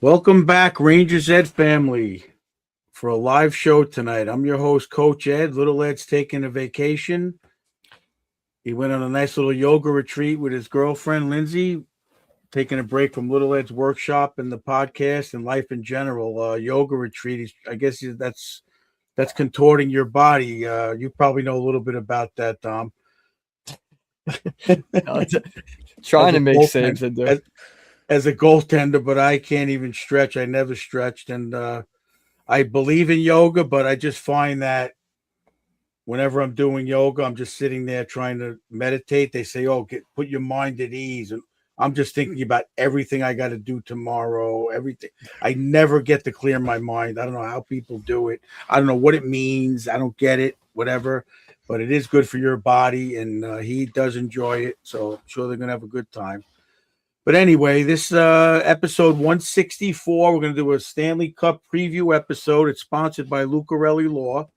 Welcome back, Rangers Ed family, for a live show tonight. I'm your host, Coach Ed. Little Ed's taking a vacation. He went on a nice little yoga retreat with his girlfriend, Lindsay, taking a break from Little Ed's workshop and the podcast and life in general. Yoga retreat, I guess that's contorting your body. You probably know a little bit about that, Dom. Trying to make saves, I do. As a goaltender, but I can't even stretch. I never stretched, and I believe in yoga, but I just find that whenever I'm doing yoga, I'm just sitting there trying to meditate. They say, "Oh, put your mind at ease," and I'm just thinking about everything I got to do tomorrow. Everything. I never get to clear my mind. I don't know how people do it. I don't know what it means. I don't get it. Whatever, but it is good for your body, and he does enjoy it. So I'm sure they're gonna have a good time. But anyway, this episode 164, we're going to do a Stanley Cup preview episode. It's sponsored by Lucarelli Law.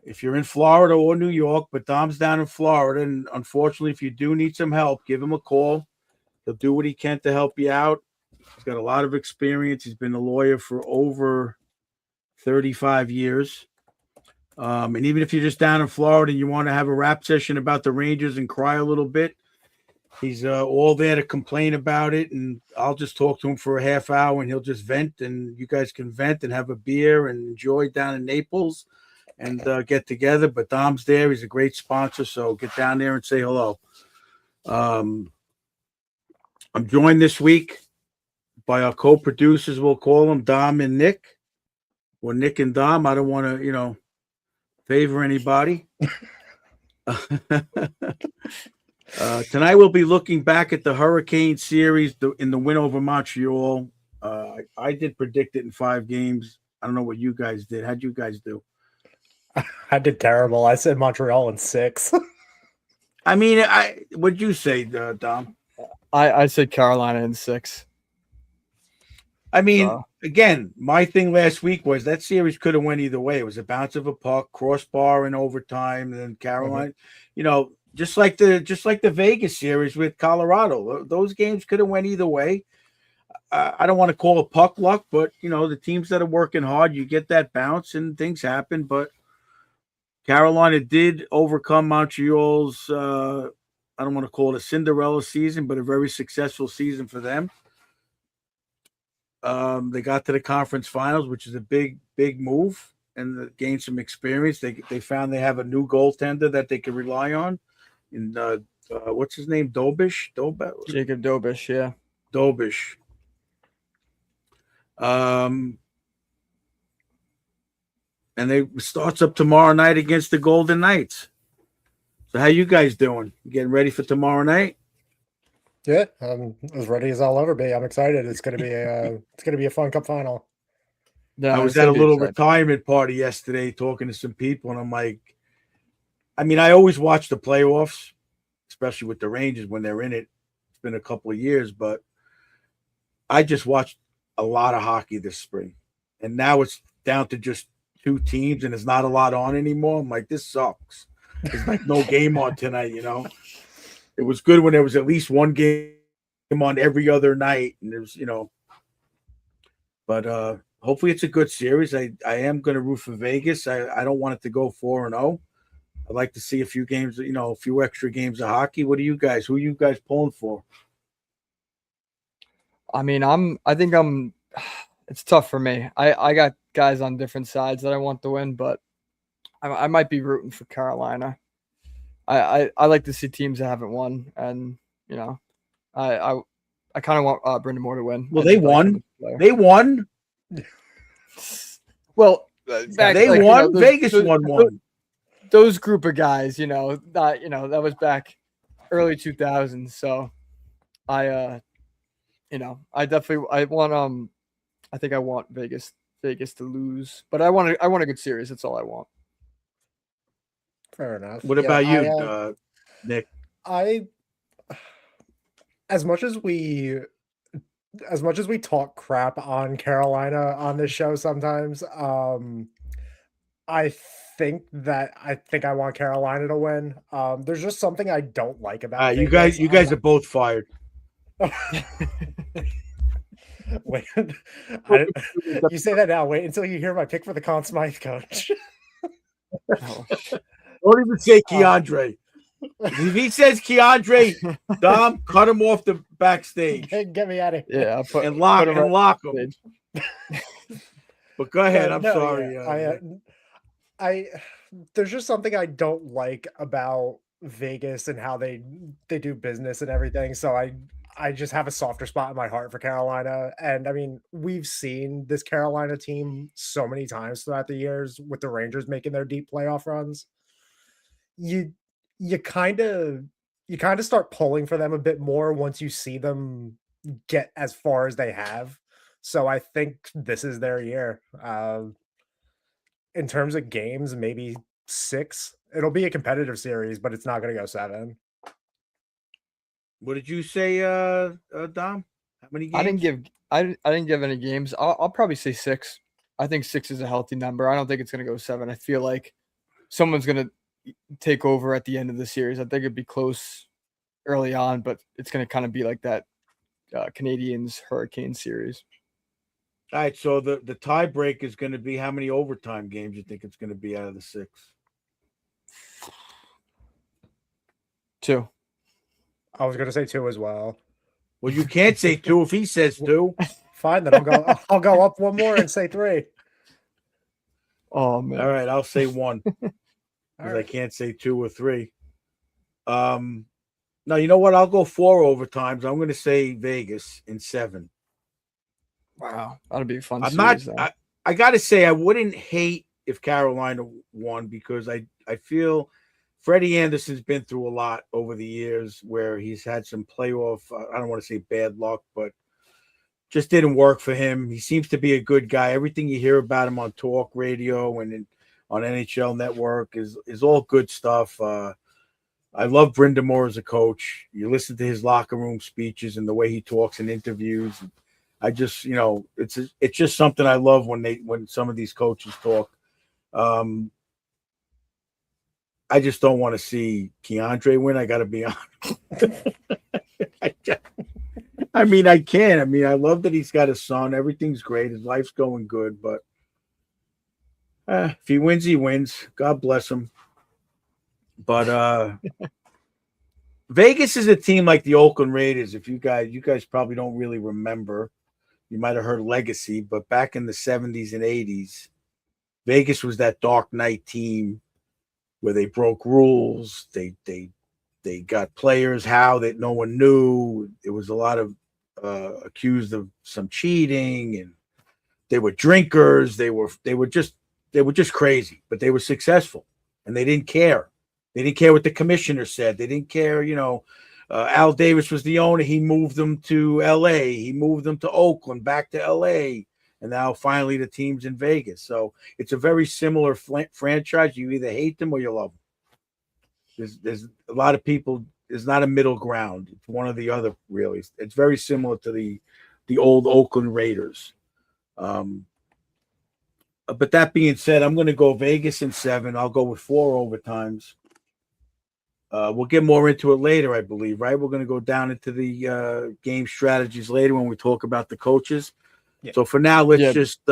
If you're in Florida or New York, but Dom's down in Florida, and unfortunately, if you do need some help, give him a call. He'll do what he can to help you out. He's got a lot of experience. He's been a lawyer for over 35 years. And even if you're just down in Florida and you want to have a rap session about the Rangers and cry a little bit, he's all there to complain about it, and I'll just talk to him for a half hour, and he'll just vent, and you guys can vent and have a beer and enjoy down in Naples and get together. But Dom's there. He's a great sponsor, so get down there and say hello. I'm joined this week by our co-producers, we'll call them Dom and Nick, or Nick and Dom. I don't want to, favor anybody. Tonight we'll be looking back at the Hurricane series in the win over Montreal. I did predict it in 5 games. I don't know what you guys did. How'd you guys do? I did terrible. I said Montreal in 6. I mean, what'd you say, Dom? I said Carolina in 6. I mean, again, my thing last week was that series could have went either way. It was a bounce of a puck, crossbar in overtime, and then Carolina, just like the Vegas series with Colorado. Those games could have went either way. I don't want to call it puck luck, but the teams that are working hard, you get that bounce and things happen. But Carolina did overcome Montreal's. I don't want to call it a Cinderella season, but a very successful season for them. They got to the conference finals, which is a big move, and gained some experience. They found they have a new goaltender that they can rely on. And what's his name? Jacob Dobish, yeah. Dobish. And they starts up tomorrow night against the Golden Knights. So how you guys doing? Getting ready for tomorrow night? Yeah, I'm as ready as I'll ever be. I'm excited. It's gonna be a fun cup final. Yeah, I was at a little retirement party yesterday talking to some people, and I'm like, I mean, I always watch the playoffs, especially with the Rangers when they're in it. It's been a couple of years, but I just watched a lot of hockey this spring. And now it's down to just 2 teams, and there's not a lot on anymore. I'm like, this sucks. There's like no game on tonight, It was good when there was at least one game on every other night, and there's, but hopefully it's a good series. I am going to root for Vegas. I don't want it to go 4-0. I'd like to see a few games, a few extra games of hockey. Who are you guys pulling for? I mean, it's tough for me. I got guys on different sides that I want to win, but I might be rooting for Carolina. I like to see teams that haven't won, and I kind of want Brendan Moore to win. Well, they won. They won. Well, they won. Vegas won one. Those group of guys, that was back early 2000s. So I think I want Vegas to lose, but I want a good series. That's all I want. Fair enough. What about you, Nick? As much as we talk crap on Carolina on this show sometimes, I think I want Carolina to win. There's just something I don't like about you guys are both fired. Wait, you say that now. Wait until you hear my pick for the Conn Smythe coach. Oh, Don't even say Keandre. If he says Keandre, Dom, cut him off the backstage Get me out of here. yeah, I'll put and lock put him right him. stage. But go ahead. But I'm no, sorry. yeah, I there's just something I don't like about Vegas and how they do business and everything. So I just have a softer spot in my heart for Carolina. And I mean, we've seen this Carolina team so many times throughout the years with the Rangers making their deep playoff runs. You you kind of you kind of start pulling for them a bit more once you see them get as far as they have. So I think this is their year. In terms of games, maybe 6. It'll be a competitive series, but it's not gonna go 7. What did you say, Dom? How many games? I didn't give any games. I'll probably say 6. I think 6 is a healthy number. I don't think it's gonna go 7. I feel like someone's gonna take over at the end of the series. I think it'd be close early on, but it's gonna kind of be like that Canadians Hurricane series. All right, so the tie break is going to be how many overtime games you think it's going to be out of the 6? 2. I was gonna say 2 as well. Well, you can't say 2 if he says 2. Fine, then I'll go up one more and say 3. Oh man. All right, I'll say 1 because All right. I can't say 2 or 3. No, you know what? I'll go 4 overtimes. I'm going to say Vegas in 7. Wow, that'll be a fun I'm not. series. I got to say, I wouldn't hate if Carolina won because I feel Freddie Anderson's been through a lot over the years where he's had some playoff. I don't want to say bad luck, but just didn't work for him. He seems to be a good guy. Everything you hear about him on talk radio and on NHL Network is all good stuff. I love Brindamore as a coach. You listen to his locker room speeches and the way he talks in interviews. I just, it's just something I love when some of these coaches talk. I just don't want to see Keandre win. I got to be honest. I mean, I can. I mean, I love that he's got a son. Everything's great. His life's going good. But if he wins, he wins. God bless him. But Vegas is a team like the Oakland Raiders. If you guys probably don't really remember. You might have heard Legacy, but back in the 70s and 80s, Vegas was that Dark Knight team where they broke rules. They got players that no one knew. There was a lot of accused of some cheating, and they were drinkers. They were just crazy, but they were successful, and they didn't care. They didn't care what the commissioner said. They didn't care, Al Davis was the owner. He moved them to L.A. He moved them to Oakland, back to L.A. And now finally the team's in Vegas. So it's a very similar franchise. You either hate them or you love them. There's a lot of people. There's not a middle ground. It's one or the other, really. It's very similar to the old Oakland Raiders. But that being said, I'm going to go Vegas in 7. I'll go with 4 overtimes. We'll get more into it later, I believe, right? We're going to go down into the game strategies later when we talk about the coaches. Yeah. So for now, let's just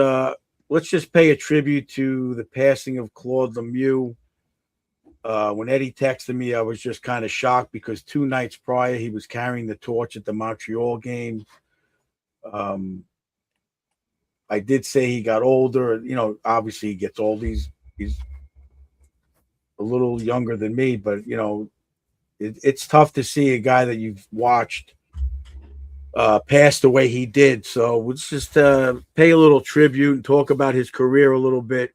pay a tribute to the passing of Claude Lemieux. When Eddie texted me, I was just kind of shocked because 2 nights prior, he was carrying the torch at the Montreal game. I did say he got older. Obviously he gets old. He's a little younger than me, but it's tough to see a guy that you've watched pass the way he did. So let's just pay a little tribute and talk about his career a little bit.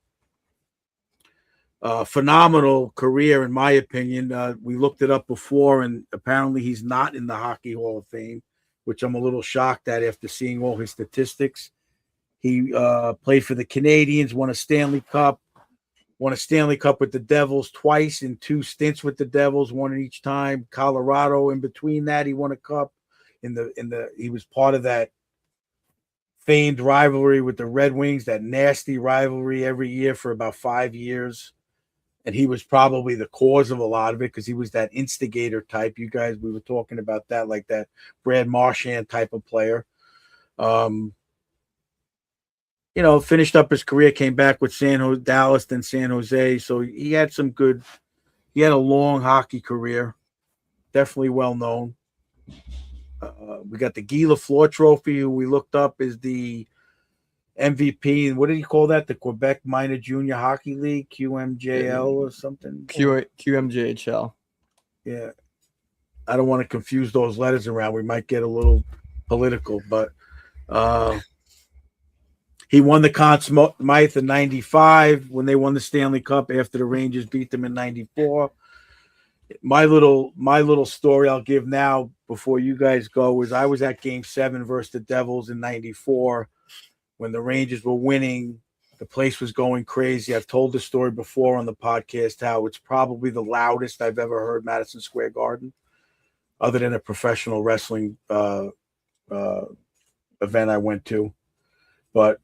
Phenomenal career, in my opinion. We looked it up before, and apparently he's not in the Hockey Hall of Fame, which I'm a little shocked at after seeing all his statistics. He played for the Canadians, won a Stanley Cup with the Devils twice in 2 stints with the Devils, one each time. Colorado, in between that, he won a cup. He was part of that famed rivalry with the Red Wings, that nasty rivalry every year for about 5 years. And he was probably the cause of a lot of it because he was that instigator type. We were talking about that, like that Brad Marchand type of player. Um, finished up his career, came back with Dallas, then San Jose. So he had he had a long hockey career, definitely well known. We got the Guy Lafleur Trophy, who we looked up is the MVP. And what did he call that? The Quebec Minor Junior Hockey League, QMJL or something? QMJHL. Yeah. I don't want to confuse those letters around. We might get a little political, but he won the Conn Smythe in 95 when they won the Stanley Cup after the Rangers beat them in 94. My little story I'll give now before you guys go is I was at Game 7 versus the Devils in 94 when the Rangers were winning. The place was going crazy. I've told the story before on the podcast how it's probably the loudest I've ever heard Madison Square Garden, other than a professional wrestling event I went to. But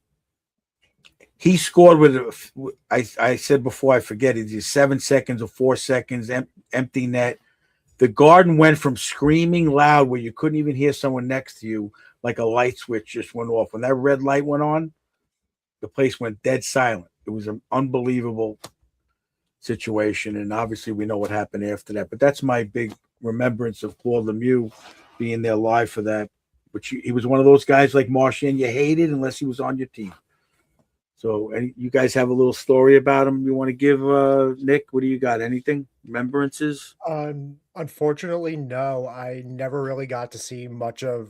he scored with, I said before, I forget, it's 7 seconds or 4 seconds, empty net. The Garden went from screaming loud where you couldn't even hear someone next to you, like a light switch just went off. When that red light went on, the place went dead silent. It was an unbelievable situation, and obviously we know what happened after that. But that's my big remembrance of Claude Lemieux being there live for that. But he was one of those guys like Marchand you hated unless he was on your team. So, you guys have a little story about him you want to give, Nick? What do you got? Anything? Remembrances? Unfortunately, no. I never really got to see much of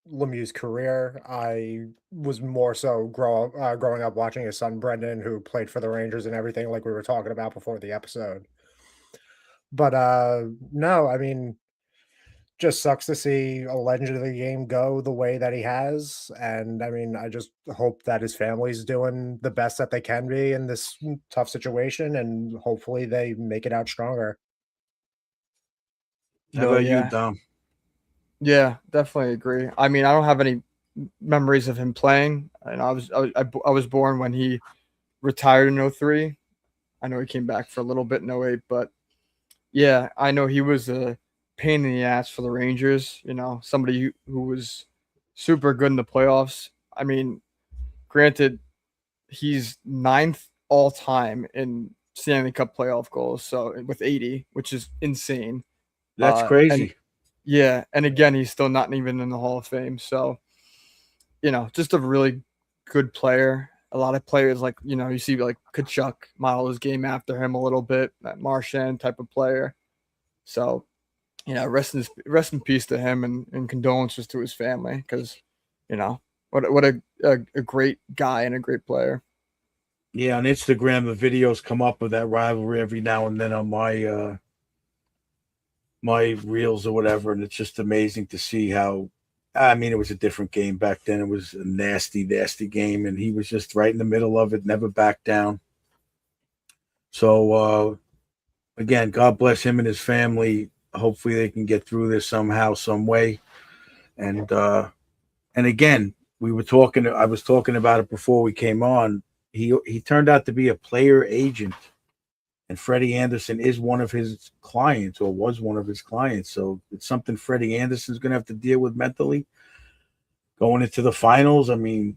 Lemieux's career. I was more so growing up watching his son Brendan, who played for the Rangers and everything, like we were talking about before the episode. But no, I mean, just sucks to see a legend of the game go the way that he has. And I mean, I just hope that his family's doing the best that they can be in this tough situation, and hopefully they make it out stronger. How about you, Dom? Yeah, definitely agree. I mean, I don't have any memories of him playing. And I was born when he retired in 03. I know he came back for a little bit in 08, but yeah, I know he was a pain in the ass for the Rangers. Somebody who was super good in the playoffs. I mean, granted, he's 9th all time in Stanley Cup playoff goals, so with 80, which is insane. That's crazy. And again, he's still not even in the Hall of Fame. So, just a really good player. A lot of players you see like Kachuk model his game after him a little bit, that Marchand type of player. So, rest in peace to him and condolences to his family because, what a great guy and a great player. Yeah, on Instagram, the videos come up of that rivalry every now and then on my reels or whatever, and it's just amazing to see how. I mean, it was a different game back then. It was a nasty, nasty game, and he was just right in the middle of it, never backed down. So, again, God bless him and his family. Hopefully, they can get through this somehow, some way. And again, I was talking about it before we came on. He turned out to be a player agent, and Freddie Anderson is one of his clients, or was one of his clients. So it's something Freddie Anderson's going to have to deal with mentally going into the finals. I mean,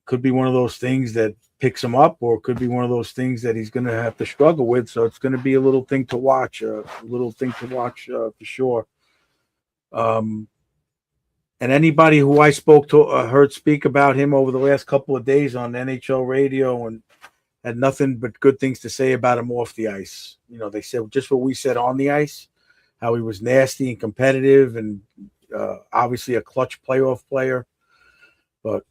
could be one of those things that picks him up, or it could be one of those things that he's going to have to struggle with. So it's going to be a little thing to watch, for sure. And anybody who I spoke to, heard speak about him over the last couple of days on NHL radio, and had nothing but good things to say about him off the ice. They said just what we said on the ice, how he was nasty and competitive, and obviously a clutch playoff player. But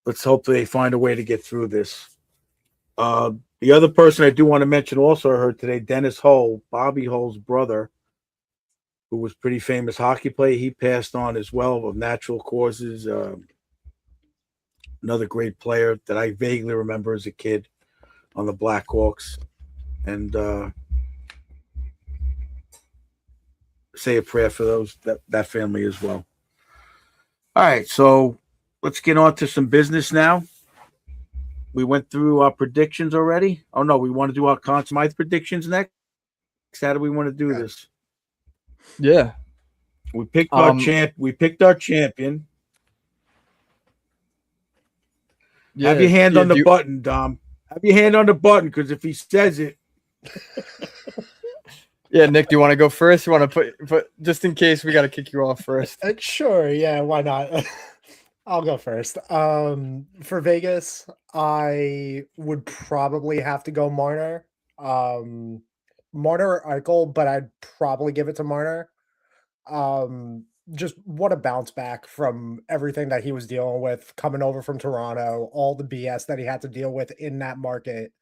let's hope they find a way to get through this. The other person I do want to mention also I heard today, Dennis Hull, Bobby Hull's brother, who was pretty famous hockey player. He passed on as well of natural causes. Another great player that I vaguely remember as a kid on the Blackhawks. And say a prayer for that family as well. All right, so let's get on to some business now. We went through our predictions already. Oh no, we want to do our Conn Smythe predictions next. How do we want to do this? Yeah, We picked our champion. Have your hand on the do you- button, Dom. Have your hand on the button, because if he says it, Yeah, Nick, do you want to go first? You want to put just in case we got to kick you off first? Sure, yeah, why not? I'll go first. For Vegas, I would probably have to go Marner. Marner or Eichel, but I'd probably give it to Marner. Um, just what a bounce back from everything that he was dealing with coming over from Toronto, all the BS that he had to deal with in that market,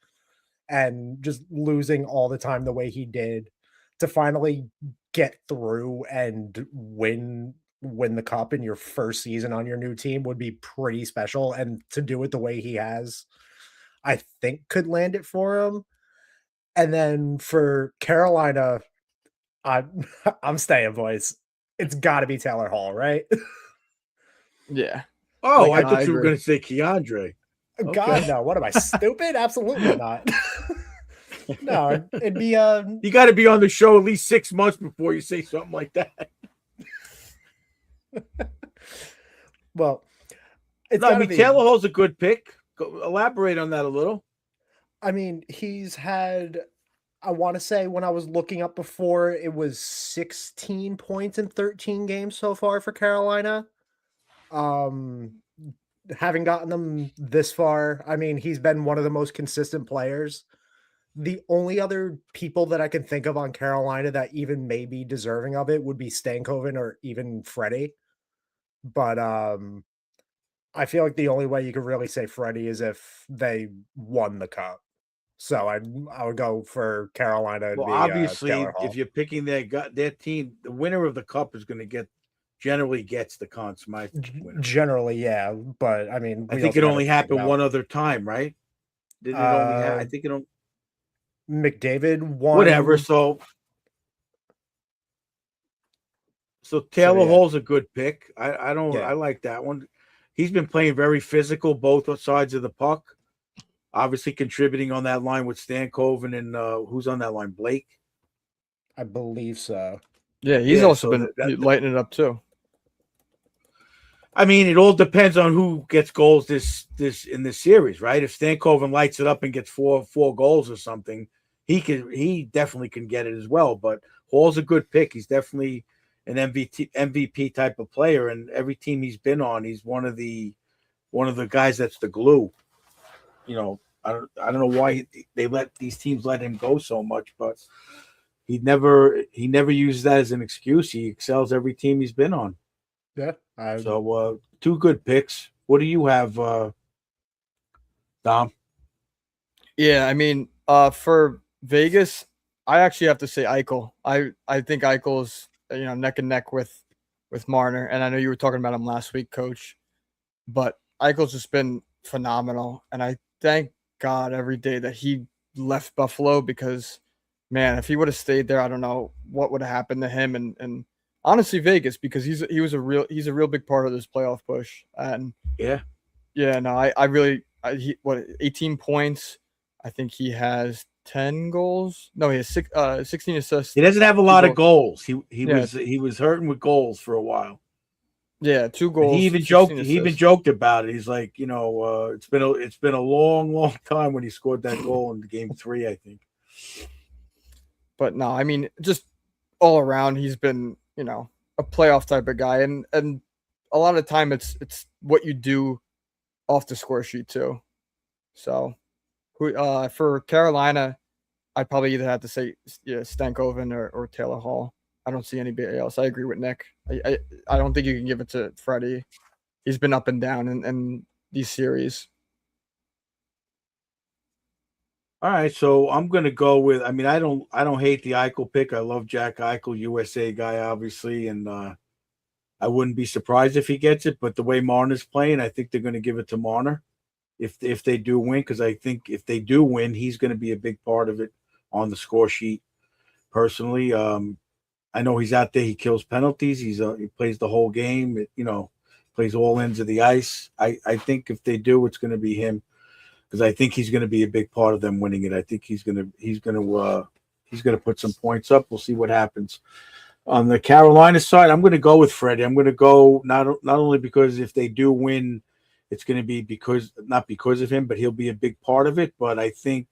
and just losing all the time the way he did to finally get through and win the cup in your first season on your new team would be pretty special, and to do it the way he has, I think could land it for him. And then for Carolina, I'm I'm staying, boys. It's got to be Taylor Hall, right? Yeah. oh, Like, I I thought you were agree. going to say Keandre. God, Okay. no. What am I, stupid? Absolutely not. No, it'd be You got to be on the show at least 6 months before you say something like that. well, it's No, I got to mean be. Taylor Hall's a good pick. Elaborate on that a little. I mean, he's had, I want to say when I was looking up before, it was 16 points in 13 games so far for Carolina. Um, having gotten them this far, I mean, he's been one of the most consistent players. The only other people that I can think of on Carolina that even may be deserving of it would be Stankoven or even Freddie. But I feel like the only way you could really say Freddie is if they won the cup. So I would go for Carolina. It'd Well, be obviously, Taylor if Hall. you're picking their team, the winner of the cup is going to generally gets the Conn Smythe winner. Generally, yeah, but I mean, I we think also it gotta only think happened about one other time, right? Didn't it only happen? I think it only McDavid whatever. won. So So Taylor yeah, Hall's a good pick. I yeah. like that one. He's been playing very physical, both sides of the puck. Obviously contributing on that line with Stankoven and who's on that line? Blake. I believe so. Yeah, he's Yeah, also so been lighting it up too. I mean, it all depends on who gets goals this in this series, right? If Stankoven lights it up and gets four goals or something, he definitely can get it as well. But Hall's a good pick. He's definitely an MVP type of player, and every team he's been on, he's one of the guys that's the glue. You know, I don't know why they let these teams let him go so much, but he never uses that as an excuse. He excels every team he's been on. Yeah, So two good picks. What do you have, Dom? Yeah, I mean, for Vegas, I actually have to say Eichel. I think Eichel's neck and neck with Marner, and I know you were talking about him last week, Coach. But Eichel's just been phenomenal, and I thank God every day that he left Buffalo because, man, if he would have stayed there, I don't know what would have happened to him and honestly Vegas because he's a real big part of this playoff push. And Yeah, no, I really 18 points. I think he has 10 goals. No, he has 16 assists. he doesn't have a lot of goals. He Yeah. he was hurting with goals for a while. Yeah, 2 And goals. he even 16 joked. assists. He even joked about it. He's like, it's been a long time when he scored that goal in game 3, I think. But no, I mean, just all around, he's been, a playoff type of guy, and a lot of time it's what you do off the score sheet too. So, for Carolina, I'd probably either have to say Stankoven or Taylor Hall. I don't see anybody else. I agree with Nick. I don't think you can give it to Freddie. He's been up and down in these series. All right, so I'm gonna go with. I mean, I don't hate the Eichel pick. I love Jack Eichel, USA guy, obviously, and I wouldn't be surprised if he gets it. But the way Marner's playing, I think they're going to give it to Marner if they do win, because I think if they do win, he's going to be a big part of it on the score sheet. Personally, I know he's out there. He kills penalties. He plays the whole game. Plays all ends of the ice. I think if they do, it's going to be him because I think he's going to be a big part of them winning it. I think he's going to put some points up. We'll see what happens. On the Carolina side, I'm going to go with Freddie. I'm going to go not only because if they do win, it's going to be not because of him, but he'll be a big part of it. But I think,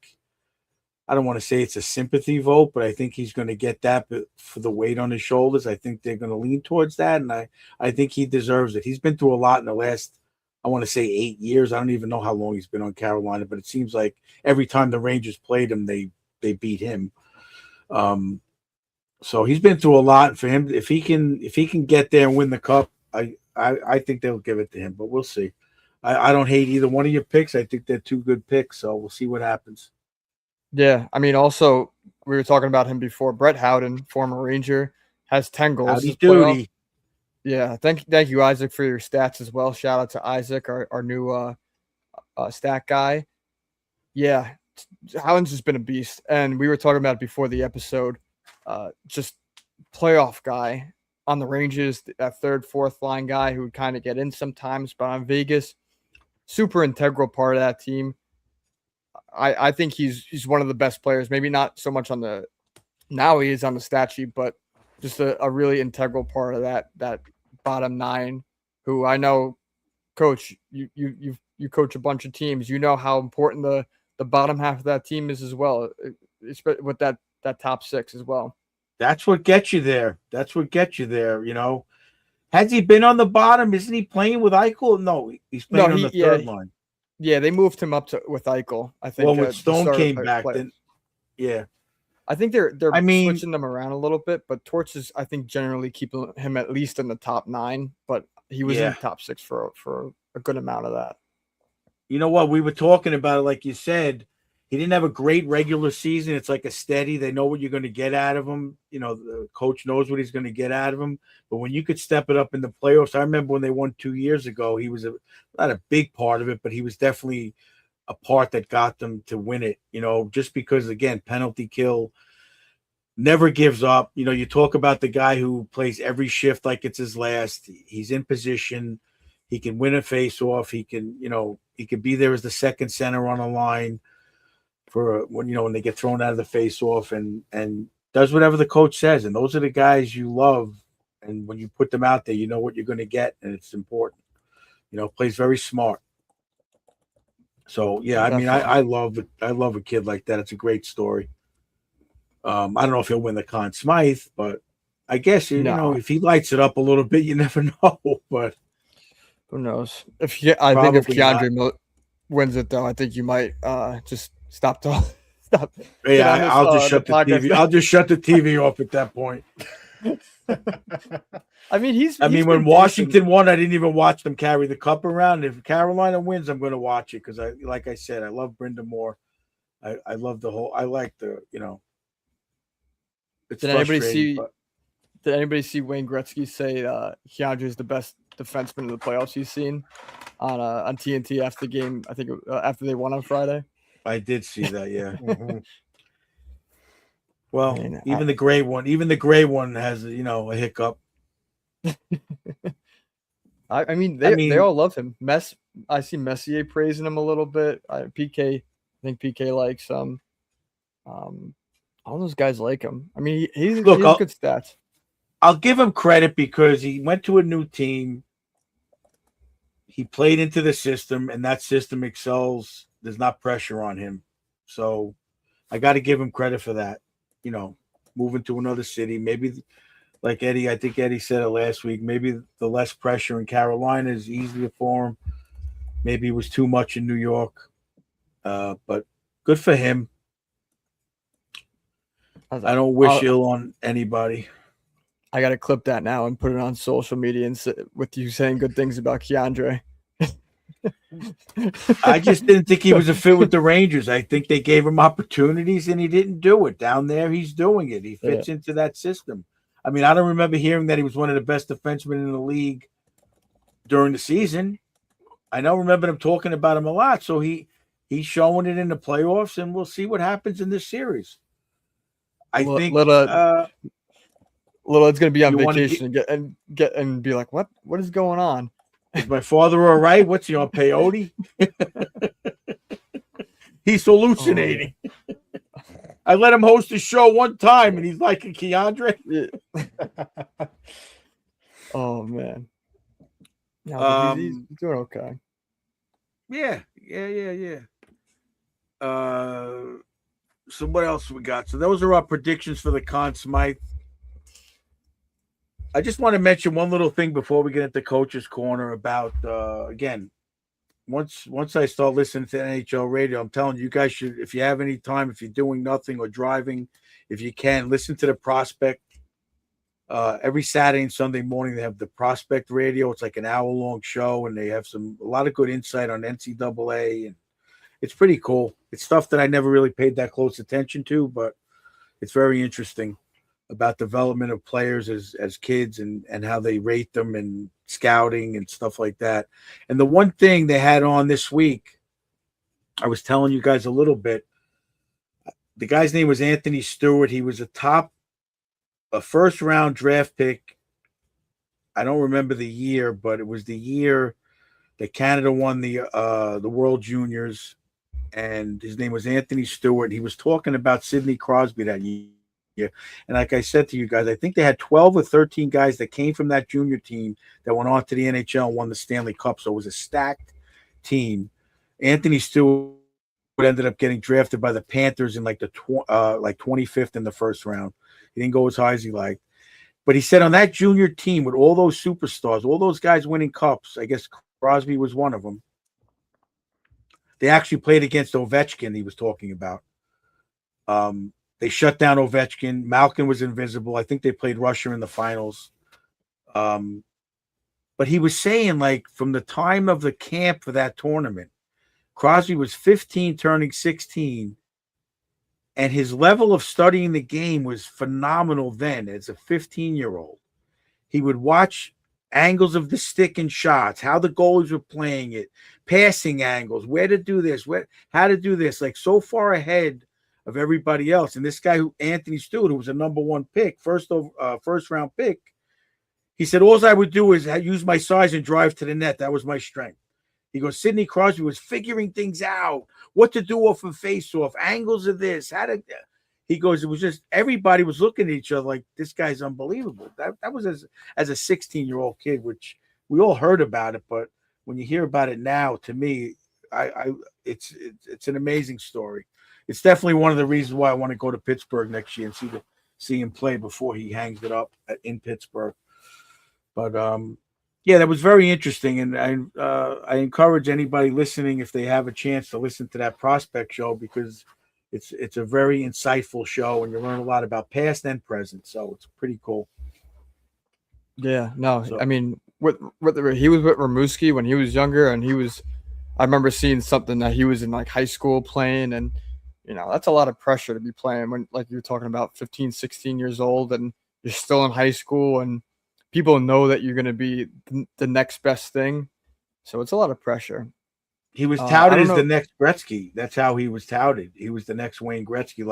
I don't want to say it's a sympathy vote, but I think he's going to get that for the weight on his shoulders. I think they're going to lean towards that, and I think he deserves it. He's been through a lot in the last, I want to say 8 years. I don't even know how long he's been on Carolina, but it seems like every time the Rangers played him, they beat him. So he's been through a lot. For him, if he can get there and win the cup, I think they'll give it to him. But we'll see. I don't hate either one of your picks. I think they're two good picks. So we'll see what happens. Yeah, I mean, also we were talking about him before. Brett Howden, former Ranger, has 10 goals. Howdy doody. Yeah, thank you, Isaac, for your stats as well. Shout out to Isaac, our new stat guy. Yeah, Howden's just been a beast, and we were talking about it before the episode. Just playoff guy on the Rangers, that third, fourth line guy who would kind of get in sometimes, but on Vegas, super integral part of that team. I think he's one of the best players. Maybe not so much now he is on the stat sheet, but just a really integral part of that bottom nine. Who I know, Coach, you coach a bunch of teams. You know how important the bottom half of that team is as well, with that top six as well. That's what gets you there. You know, has he been on the bottom? Isn't he playing with Eichel? No, he's playing on the third line. Yeah, they moved him up with Eichel. I think. Well, when Stone came back, then yeah. I think they're switching them around a little bit, but Torch is, I think, generally keeping him at least in the top 9. But he was in the top 6 for a good amount of that. You know what? We were talking about it, like you said. He didn't have a great regular season. It's like a steady. They know what you're going to get out of him. You know, the coach knows what he's going to get out of him. But when you could step it up in the playoffs, I remember when they won 2 years ago, he was not a big part of it, but he was definitely a part that got them to win it. You know, just because, again, penalty kill, never gives up. You know, you talk about the guy who plays every shift like it's his last. He's in position. He can win a face-off. He can be there as the second center on a line for when they get thrown out of the face-off, and does whatever the coach says. And those are the guys you love. And when you put them out there, you know what you're going to get, and it's important. You know, plays very smart. So yeah, I mean, I love a kid like that. It's a great story. I don't know if he'll win the Conn Smythe, but I guess you know, if he lights it up a little bit, you never know. But who knows? I think if Keandre wins it, though, I think you might just stop. Yeah, I'll just shut the TV. I'll just shut the TV off at that point. I mean, when Washington won, I didn't even watch them carry the cup around. If Carolina wins, I'm going to watch it because like I said, I love Brenda Moore. I love the whole. I like It's did anybody see Wayne Gretzky say Keandre is the best defenseman in the playoffs he's seen on TNT after the game? I think after they won on Friday. I did see that, yeah. Mm-hmm. Well, even the gray one has a hiccup. I mean, they all love him. I see Messier praising him a little bit. PK, I think PK likes him. All those guys like him. I mean, he has good stats. I'll give him credit because he went to a new team. He played into the system, and that system excels. There's not pressure on him. So I got to give him credit for that. You know, moving to another city, maybe like Eddie, I think Eddie said it last week, maybe the less pressure in Carolina is easier for him. Maybe it was too much in New York. But good for him. I don't wish ill on anybody. I got to clip that now and put it on social media and with you saying good things about Keandre. I just didn't think he was a fit with the Rangers. I think they gave him opportunities and he didn't do it. Down there, he's doing it. He fits into that system. I mean, I don't remember hearing that he was one of the best defensemen in the league during the season. I don't remember them talking about him a lot. So he's showing it in the playoffs, and we'll see what happens in this series. I think Little's going to be on vacation and be like, what is going on? Is my father all right? What's he on peyote? He's hallucinating. Oh. I let him host a show one time, and he's like a Keandre. Oh man, no, he's doing okay. Yeah. So what else we got? So those are our predictions for the Conn Smythe. I just want to mention one little thing before we get into Coach's Corner about again. Once I start listening to NHL radio, I'm telling you, you guys should, if you have any time, if you're doing nothing or driving, if you can, listen to the Prospect. Every Saturday and Sunday morning, they have the Prospect Radio. It's like an hour-long show, and they have a lot of good insight on NCAA, and it's pretty cool. It's stuff that I never really paid that close attention to, but it's very interesting about development of players as kids and how they rate them and scouting and stuff like that. And the one thing they had on this week, I was telling you guys a little bit. The guy's name was Anthony Stewart. He was a first round draft pick. I don't remember the year, but it was the year that Canada won the World Juniors, and his name was Anthony Stewart. He was talking about Sidney Crosby that year. And like I said to you guys, I think they had 12 or 13 guys that came from that junior team that went on to the NHL and won the Stanley Cup. So it was a stacked team. Anthony Stewart ended up getting drafted by the Panthers in like 25th in the first round. He didn't go as high as he liked. But he said on that junior team with all those superstars, all those guys winning cups, I guess Crosby was one of them. They actually played against Ovechkin, he was talking about. They shut down Ovechkin. Malkin was invisible. I think they played Russia in the finals. But he was saying, like, from the time of the camp for that tournament, Crosby was 15, turning 16, and his level of studying the game was phenomenal then as a 15-year-old. He would watch angles of the stick and shots, how the goalies were playing it, passing angles, where to do this, how to do this, like so far ahead of everybody else. And this guy, Anthony Stewart, who was a number one pick, first round pick, he said, all I would do is use my size and drive to the net. That was my strength. He goes, Sidney Crosby was figuring things out, what to do off of face-off, angles of this, he goes, it was just everybody was looking at each other like, this guy's unbelievable. That was as a 16-year-old kid, which we all heard about it, but when you hear about it now, to me, it's an amazing story. It's definitely one of the reasons why I want to go to Pittsburgh next year and see him play before he hangs it up in Pittsburgh. But yeah, that was very interesting, and I encourage anybody listening, if they have a chance, to listen to that Prospect show, because it's a very insightful show, and you learn a lot about past and present. So it's pretty cool. Yeah, no, I mean, he was with Rimouski when he was younger, and I remember seeing something that he was in like high school playing, and that's a lot of pressure to be playing when, like you're talking about, 15, 16 years old, and you're still in high school, and people know that you're going to be the next best thing. So it's a lot of pressure. He was touted as the next Gretzky. That's how he was touted. He was the next Wayne Gretzky.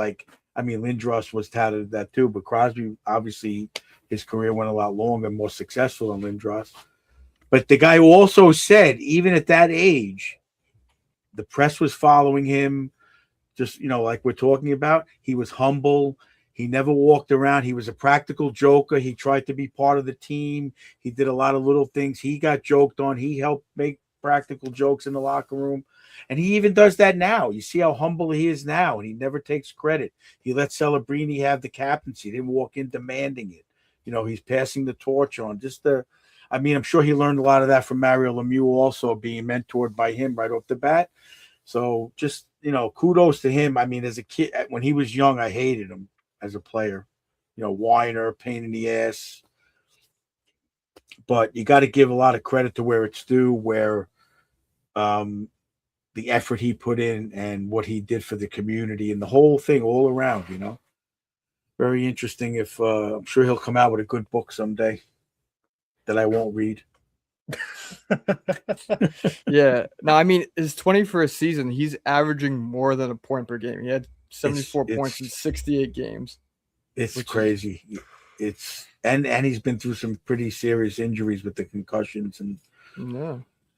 Lindros was touted that too, but Crosby, obviously, his career went a lot longer, more successful than Lindros. But the guy also said, even at that age, the press was following him. Just, like we're talking about, he was humble. He never walked around. He was a practical joker. He tried to be part of the team. He did a lot of little things. He got joked on. He helped make practical jokes in the locker room. And he even does that now. You see how humble he is now, and he never takes credit. He let Celebrini have the captaincy. He didn't walk in demanding it. He's passing the torch on. I'm sure he learned a lot of that from Mario Lemieux, also being mentored by him right off the bat. So just, kudos to him. As a kid, when he was young, I hated him as a player. Whiner, pain in the ass. But you got to give a lot of credit to where it's due, where the effort he put in and what he did for the community and the whole thing all around, Very interesting. I'm sure he'll come out with a good book someday that I won't read. Yeah. No, his 20 for a season, he's averaging more than a point per game. He had 74 points in 68 games. It's crazy. And he's been through some pretty serious injuries with the concussions, and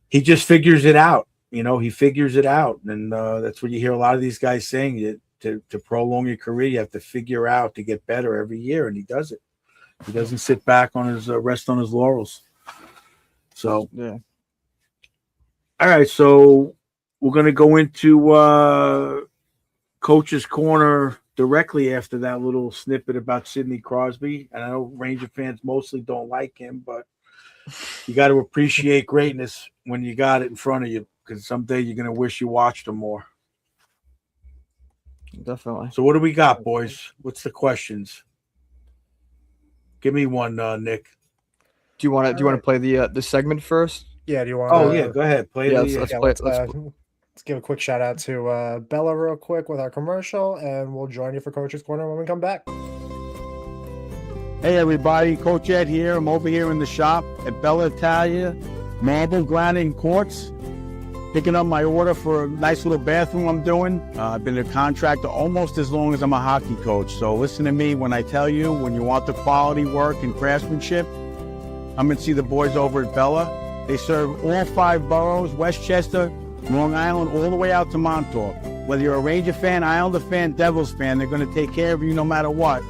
he just figures it out. He figures it out, and that's what you hear a lot of these guys saying. To prolong your career, you have to figure out to get better every year, and he does it. He doesn't sit back on his rest on his laurels. So yeah. All right, so we're going to go into Coach's Corner directly after that little snippet about Sidney Crosby. And I know Ranger fans mostly don't like him, but you got to appreciate greatness when you got it in front of you, because someday you're going to wish you watched him more. Definitely. So what do we got, boys? What's the questions? Give me one, Nick. Do you want to play the segment first? Yeah, do you want? Oh yeah, go ahead. Play Yeah, the. Let's give a quick shout out to Bella real quick with our commercial, and we'll join you for Coach's Corner when we come back. Hey everybody, Coach Ed here. I'm over here in the shop at Bella Italia, Marble, Granite, and Quartz, picking up my order for a nice little bathroom I'm doing. I've been a contractor almost as long as I'm a hockey coach. So listen to me when I tell you, when you want the quality work and craftsmanship, come and see the boys over at Bella. They serve all 5 boroughs, Westchester, Long Island, all the way out to Montauk. Whether you're a Ranger fan, Islander fan, Devils fan, they're going to take care of you no matter what.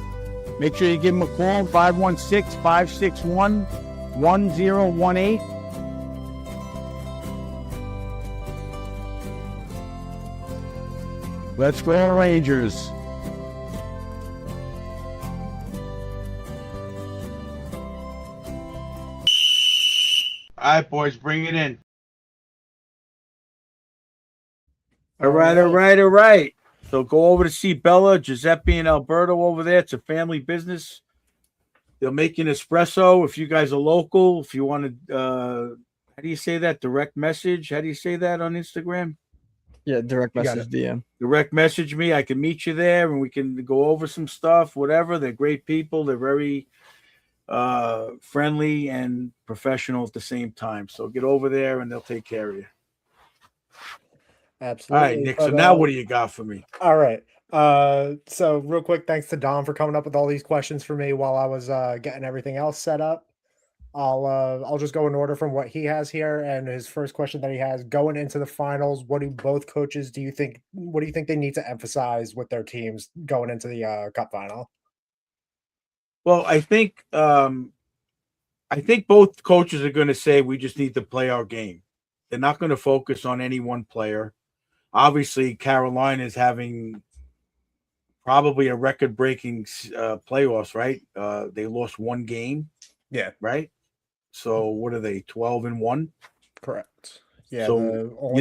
Make sure you give them a call, 516-561-1018. Let's go Rangers. All right, boys, bring it in. All right. So go over to see Bella, Giuseppe, and Alberto over there. It's a family business. They'll make you an espresso if you guys are local. If you want to, how do you say that? Direct message? How do you say that on Instagram? Yeah, direct message DM. Direct message me. I can meet you there and we can go over some stuff, whatever. They're great people. They're very friendly and professional at the same time. So get over there and they'll take care of you. Absolutely. All right, Nick. So now what do you got for me? All right. So real quick, thanks to Dom for coming up with all these questions for me while I was getting everything else set up. I'll just go in order from what he has here. And his first question that he has going into the finals, what do both coaches what do you think they need to emphasize with their teams going into the cup final? Well, I think both coaches are going to say we just need to play our game. They're not going to focus on any one player. Obviously, Carolina is having probably a record-breaking playoffs, right? They lost 1 game. Yeah. Right? So what are they, 12-1? Correct. Yeah. So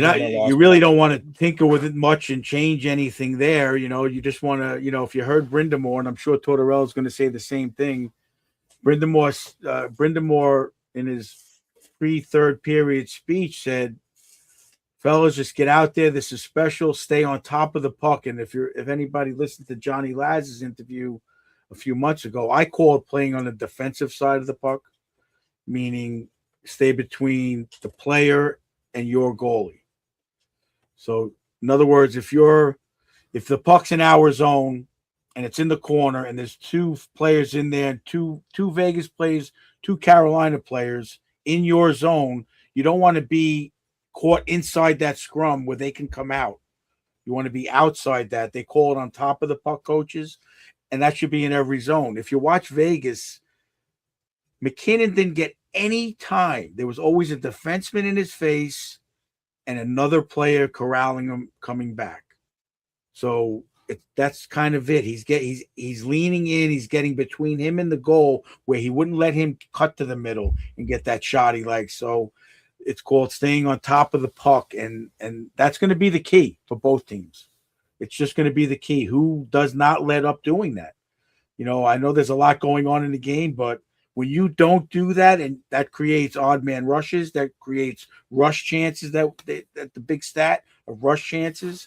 you really don't want to tinker with it much and change anything there. You know, you just want to, if you heard Brindamore, and I'm sure Tortorella is going to say the same thing. Brindamore in his pre-third period speech said, fellas, just get out there. This is special. Stay on top of the puck. And if anybody listened to Johnny Laz's interview a few months ago, I called playing on the defensive side of the puck, meaning stay between the player and your goalie. So in other words, if the puck's in our zone and it's in the corner and there's 2 players in there, two Vegas players, 2 Carolina players in your zone, you don't want to be caught inside that scrum where they can come out. You want to be outside that. They call it on top of the puck, coaches, and that should be in every zone. If you watch Vegas, McKinnon didn't get any time. There was always a defenseman in his face and another player corralling him coming back. So that's kind of it. He's leaning in. He's getting between him and the goal where he wouldn't let him cut to the middle and get that shot he likes. So it's called staying on top of the puck, and that's going to be the key for both teams. It's just going to be the key. Who does not let up doing that? I know there's a lot going on in the game, but when you don't do that, and that creates odd man rushes, that creates rush chances, that the big stat of rush chances.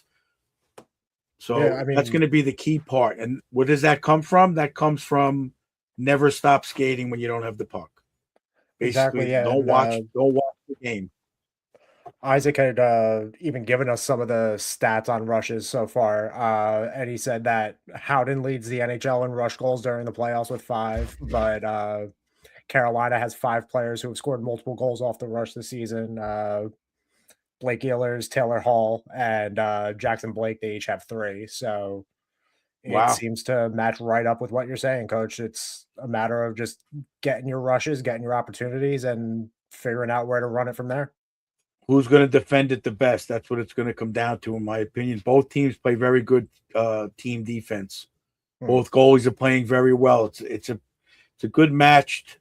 So that's going to be the key part. And where does that come from? That comes from never stop skating when you don't have the puck. Basically, exactly, yeah. Don't watch the game. Isaac had even given us some of the stats on rushes so far, and he said that Howden leads the NHL in rush goals during the playoffs with 5, but Carolina has 5 players who have scored multiple goals off the rush this season. Blake Ehlers, Taylor Hall, and Jackson Blake, they each have 3. So it seems to match right up with what you're saying, Coach. It's a matter of just getting your rushes, getting your opportunities, and figuring out where to run it from there. who's going to defend it the best. That's what it's going to come down to, in my opinion. Both teams play very good team defense. Both goalies are playing very well. It's a good matched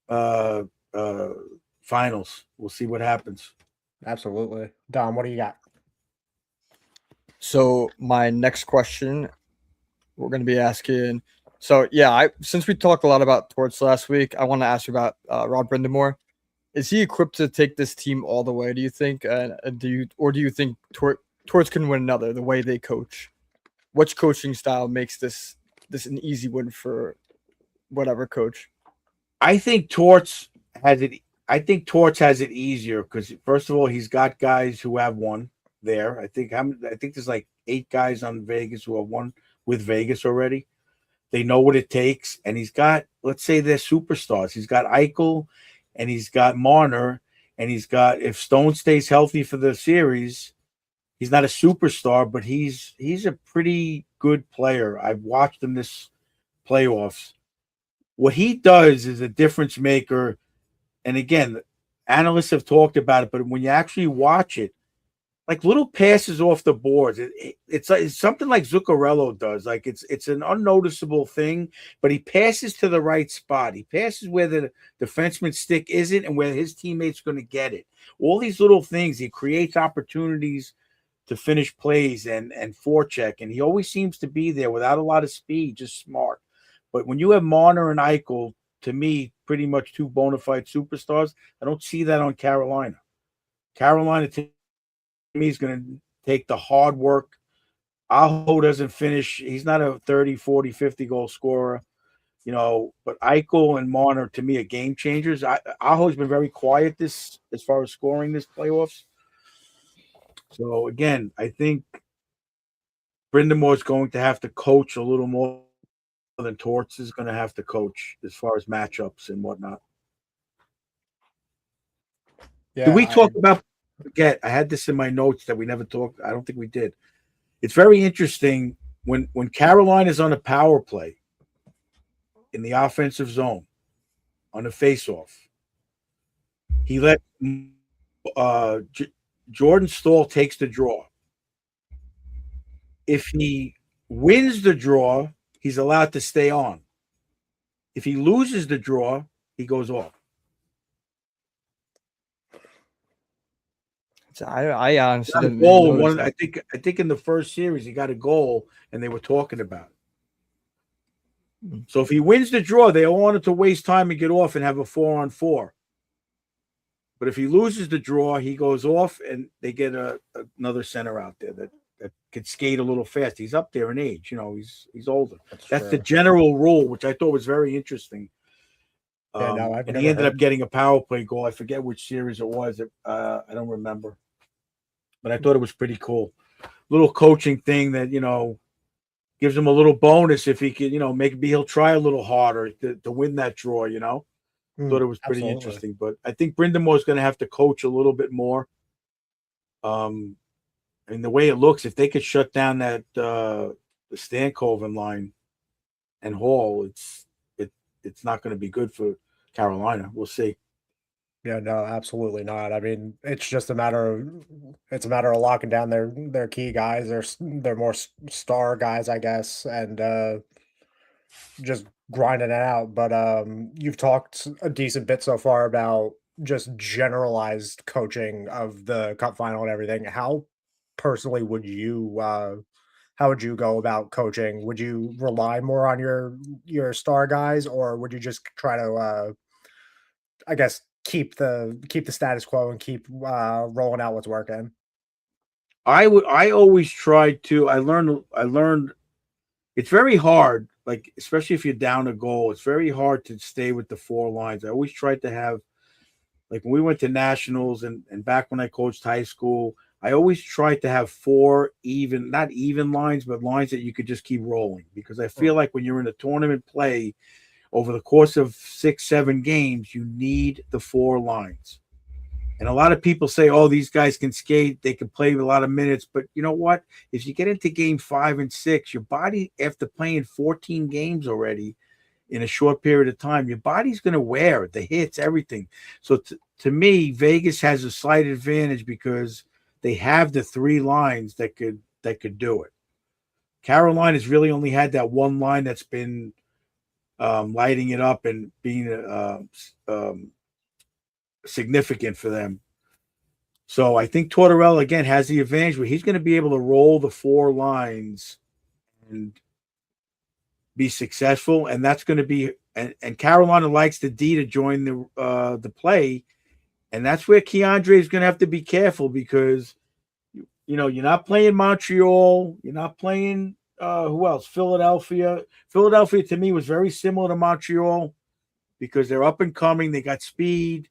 uh, finals. We'll see what happens. Absolutely. Dom, what do you got? So my next question, we're going to be asking. So yeah, since we talked a lot about Torts last week, I want to ask you about Rod Brindamore. Is he equipped to take this team all the way? Do you think? Do you think Torts can win another the way they coach? Which coaching style makes this an easy win for whatever coach? I think Torts has it. I think Torts has it easier because first of all, he's got guys who have won there. I think there's like 8 guys on Vegas who have won with Vegas already. They know what it takes, and he's got, let's say, they're superstars. He's got Eichel, and he's got Marner, and he's got, if Stone stays healthy for the series, he's not a superstar, but he's a pretty good player. I've watched him this playoffs. What he does is a difference maker. And again, analysts have talked about it, but when you actually watch it, like little passes off the boards, it's something like Zuccarello does. Like it's an unnoticeable thing, but he passes to the right spot. He passes where the defenseman's stick isn't and where his teammate's going to get it. All these little things, he creates opportunities to finish plays and forecheck, and he always seems to be there without a lot of speed, just smart. But when you have Marner and Eichel, to me, pretty much 2 bona fide superstars, I don't see that on Carolina. Carolina, to me, is going to take the hard work. Aho doesn't finish. He's not a 30, 40, 50 goal scorer, but Eichel and Marner, to me, are game changers. Aho's been very quiet as far as scoring this playoffs. So, again, I think Brindamore is going to have to coach a little more than Torts is going to have to coach as far as matchups and whatnot. Yeah, Did we talk about? Forget, I had this in my notes that we never talked. I don't think we did. It's very interesting when Carolina is on a power play in the offensive zone on a faceoff. He let Jordan Staal takes the draw. If he wins the draw, he's allowed to stay on. If he loses the draw, he goes off. So I honestly Got a didn't goal. even notice that. I think in the first series he got a goal, and they were talking about it. So if he wins the draw, they don't want him to waste time and get off and have a 4-on-4. But if he loses the draw, he goes off, and they get another center out there that could skate a little fast. He's up there in age, he's older. That's the general rule, which I thought was very interesting. And he ended up getting a power play goal. I forget which series it was. I don't remember. But I thought it was pretty cool. Little coaching thing that, gives him a little bonus if he could, maybe he'll try a little harder to win that draw, Thought it was pretty interesting. But I think Brindamore is going to have to coach a little bit more. And the way it looks, if they could shut down that the Stankoven line and Hall, it's not going to be good for Carolina. We'll see. Yeah, no, absolutely not. I mean, it's just a matter of locking down their key guys, their more star guys, I guess, and just grinding it out. But you've talked a decent bit so far about just generalized coaching of the cup final and everything. How personally would you how would you go about coaching? Would you rely more on your star guys, or would you just try to I guess keep the status quo and keep rolling out what's working? I always tried to. I learned it's very hard, like especially if you're down a goal, it's very hard to stay with the 4 lines. I always tried to have, like when we went to nationals and back when I coached high school, I always tried to have 4 not even lines, but lines that you could just keep rolling, because I feel like when you're in a tournament play over the course of 6, 7 games, you need the 4 lines. And a lot of people say, oh, these guys can skate, they can play a lot of minutes. But you know what? If you get into game 5 and 6, your body, after playing 14 games already, in a short period of time, your body's going to wear it, the hits, everything. So to me, Vegas has a slight advantage because they have the three lines that could do it. Carolina's really only had that one line that's been lighting it up and being significant for them. So I think Tortorella again has the advantage where he's going to be able to roll the four lines and be successful, and that's going to be and Carolina likes the D to join the play, and that's where Keandre is going to have to be careful because you're not playing Montreal, you're not playing who else? Philadelphia. Philadelphia to me was very similar to Montreal because they're up and coming, they got speed.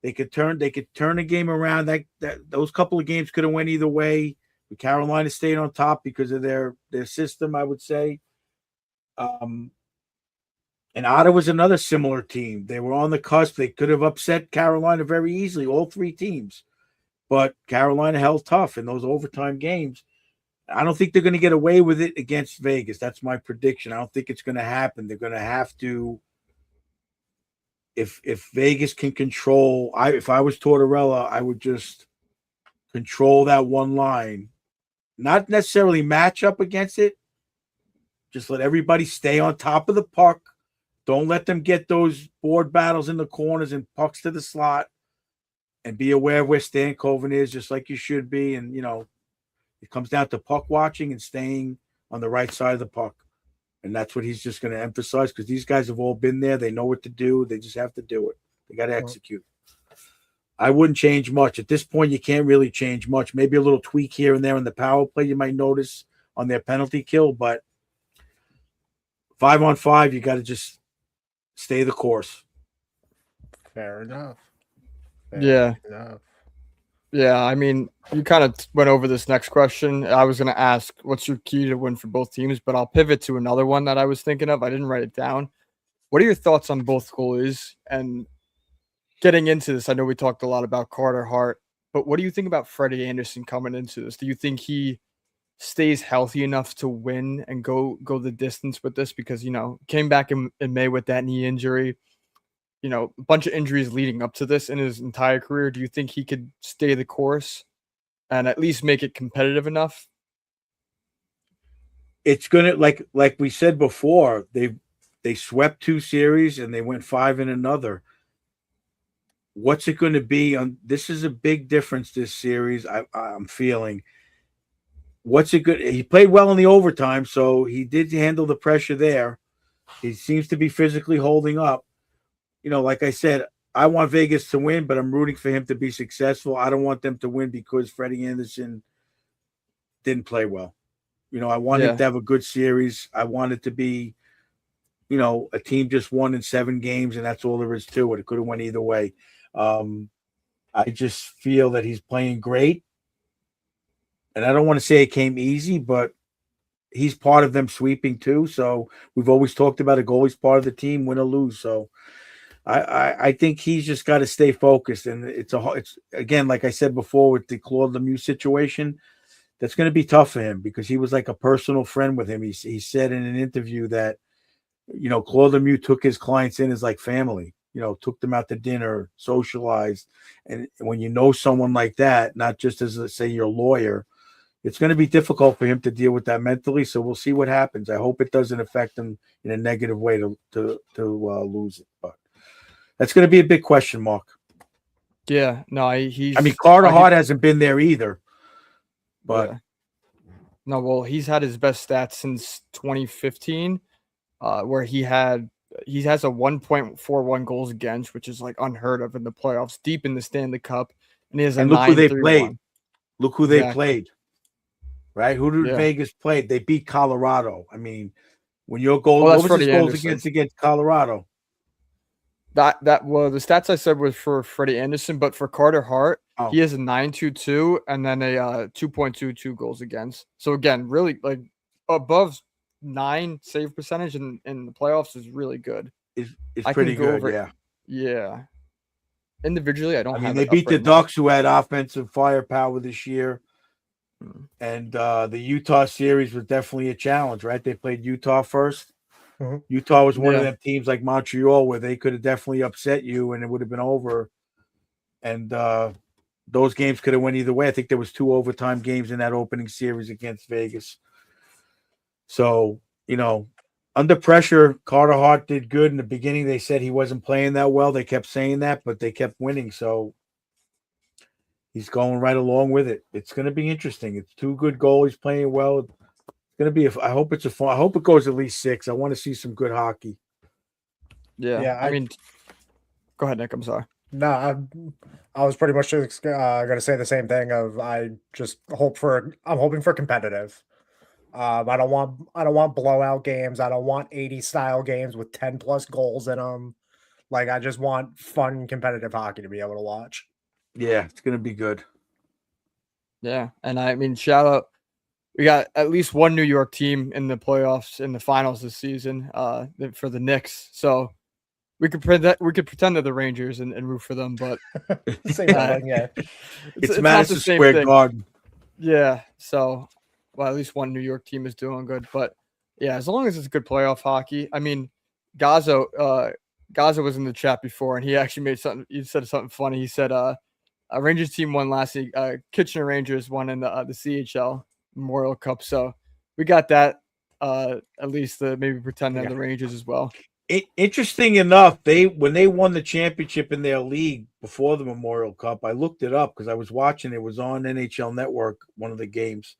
They could turn the game around. That those couple of games could have went either way. But Carolina stayed on top because of their system, I would say. And Ottawa's another similar team. They were on the cusp. They could have upset Carolina very easily, all three teams. But Carolina held tough in those overtime games. I don't think they're going to get away with it against Vegas. That's my prediction. I don't think it's going to happen. They're going to have to. If Vegas can control, if I was Tortorella, I would just control that one line, not necessarily match up against it. Just let everybody stay on top of the puck. Don't let them get those board battles in the corners and pucks to the slot. And be aware of where Stankoven is, just like you should be. And it comes down to puck watching and staying on the right side of the puck. And that's what he's just going to emphasize because these guys have all been there. They know what to do. They just have to do it. They got to execute. I wouldn't change much. At this point, you can't really change much. Maybe a little tweak here and there in the power play you might notice on their penalty kill. But 5-on-5, you got to just stay the course. Fair enough. Yeah. Yeah, I mean, you kind of went over this next question. I was going to ask, what's your key to win for both teams? But I'll pivot to another one that I was thinking of. I didn't write it down. What are your thoughts on both goalies? And getting into this, I know we talked a lot about Carter Hart, but what do you think about Freddie Anderson coming into this? Do you think he stays healthy enough to win and go the distance with this? Because, came back in May with that knee injury. A bunch of injuries leading up to this in his entire career. Do you think he could stay the course and at least make it competitive enough? It's gonna like we said before. They swept 2 series and they went 5 in another. What's it going to be? This is a big difference this series. I'm feeling. What's it good? He played well in the overtime, so he did handle the pressure there. He seems to be physically holding up. Like I said, I want Vegas to win, but I'm rooting for him to be successful. I don't want them to win because Freddie Anderson didn't play well. I want him to have a good series. I want it to be, a team just won in 7 games, and that's all there is to it. It could have went either way. I just feel that he's playing great. And I don't want to say it came easy, but he's part of them sweeping too. So we've always talked about a goalie's part of the team, win or lose. So I think he's just got to stay focused, and it's again, like I said before, with the Claude Lemieux situation, that's going to be tough for him because he was like a personal friend with him. He said in an interview that Claude Lemieux took his clients in as like family. Took them out to dinner, socialized, and when you know someone like that, not just as say your lawyer, it's going to be difficult for him to deal with that mentally. So we'll see what happens. I hope it doesn't affect him in a negative way to lose it, but. That's going to be a big question mark. Yeah, no, Carter Hart hasn't been there either. But no, well, he's had his best stats since 2015, where he has a 1.41 goals against, which is like unheard of in the playoffs, deep in the Stanley Cup, and he has a look who they 9.31. played. Look who they played. Right? Who did Vegas play? They beat Colorado. I mean, when your goal, what was his goals against Colorado? The stats I said was for Freddie Anderson, but for Carter Hart, he has a 9.22 and then a 2.22 goals against. So again, really like above 9 save percentage in the playoffs is really good. It's pretty good, yeah. Individually, I don't. They beat the Ducks, who had offensive firepower this year, and the Utah series was definitely a challenge. Right? They played Utah first. Mhm. Utah was one of Yeah. them teams like Montreal where they could have definitely upset you and it would have been over. And those games could have went either way. I think there was 2 overtime games in that opening series against Vegas. So, under pressure, Carter Hart did good in the beginning. They said he wasn't playing that well. They kept saying that, but they kept winning. So he's going right along with it. It's going to be interesting. It's 2 good goalies playing well. It's going to be. I hope it's a fun. I hope it goes at least 6. I want to see some good hockey. Yeah. Yeah, I mean, go ahead, Nick. I'm sorry. No, I was pretty much going to say the same thing. I'm hoping for competitive. I don't want blowout games. I don't want 80 style games with 10 plus goals in them. Like I just want fun competitive hockey to be able to watch. Yeah, it's going to be good. Yeah. And I mean, shout out. We got at least one New York team in the playoffs, in the finals this season, for the Knicks. So we could pretend they're the Rangers and root for them, but Same thing, yeah. It's not Madison the same Square thing. Garden. Yeah. So, well, at least one New York team is doing good. But yeah, as long as it's good playoff hockey. I mean, Gaza was in the chat before, and he actually made something. He said something funny. He said, "A Rangers team won last week. Kitchener Rangers won in the CHL Memorial Cup. So we got that. At least maybe pretend they're the Rangers as well." Interesting enough, when they won the championship in their league before the Memorial Cup, I looked it up because I was watching. It was on NHL Network, one of the games.